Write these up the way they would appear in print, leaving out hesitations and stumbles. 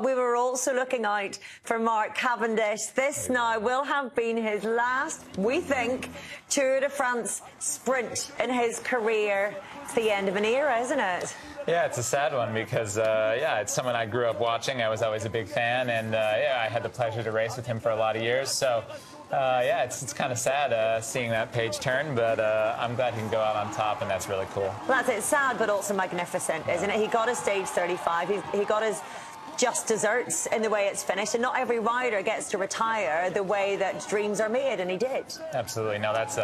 We were also looking out for Mark Cavendish. This now will have been his last, we think, Tour de France sprint in his career. It's the end of an era, isn't it? Yeah, it's a sad one because, it's someone I grew up watching. I was always a big fan, and, I had the pleasure to race with him for a lot of years. So, it's kind of sad seeing that page turn, but I'm glad he can go out on top, and that's really cool. Well, that's it. Sad, but also magnificent, isn't it? He got his stage 35. He got his just desserts in the way it's finished, and not every rider gets to retire the way that dreams are made, and he did. Absolutely. No, that's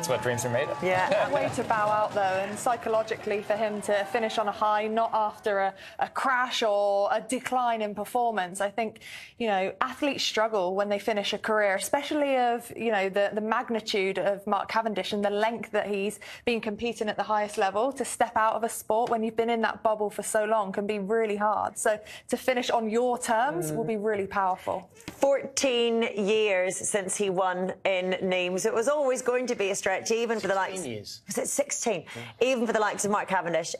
what dreams are made of. Yeah. A way to bow out, though, and psychologically for him to finish on a high, not after a crash or a decline in performance. I think, athletes struggle when they finish a career, especially of, the magnitude of Mark Cavendish and the length that he's been competing at the highest level. To step out of a sport when you've been in that bubble for so long can be really hard. So to finish on your terms will be really powerful. 14 years since he won in Nîmes. It was always going to be a stretch, even for the likes... 16 years. Was it 16? Yeah. Even for the likes of Mark Cavendish.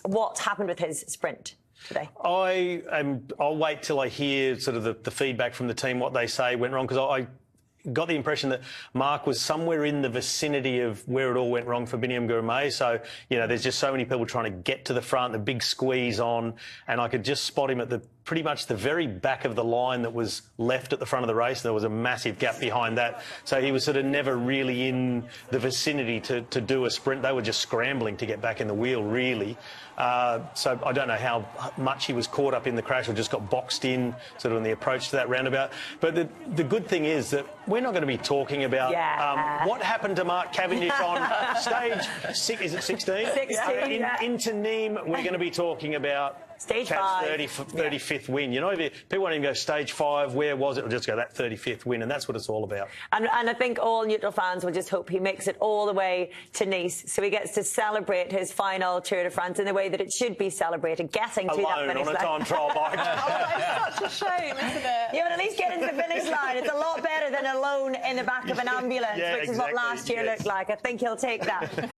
What happened with his sprint today? I'll wait till I hear sort of the feedback from the team, what they say went wrong, because I got the impression that Mark was somewhere in the vicinity of where it all went wrong for Biniam Gourmet. So, there's just so many people trying to get to the front, the big squeeze on, and I could just spot him at pretty much the very back of the line that was left at the front of the race. There was a massive gap behind that. So he was sort of never really in the vicinity to do a sprint. They were just scrambling to get back in the wheel, really. So I don't know how much he was caught up in the crash or just got boxed in sort of on the approach to that roundabout. But the good thing is that we're not going to be talking about what happened to Mark Cavendish on stage 6, is it 16? 16, into Nîmes, we're going to be talking about Stage Cat's 5. 35th win. If people won't even go stage 5, where was it? We'll just go that 35th win, and that's what it's all about. And I think all neutral fans will just hope he makes it all the way to Nice, so he gets to celebrate his final Tour de France in the way that it should be celebrated, getting to that finish line. Alone on a time trial bike. It's such a shame, isn't it? Yeah, but at least getting to the finish line. It's a lot better than alone in the back of an ambulance, which is what last year looked like. I think he'll take that.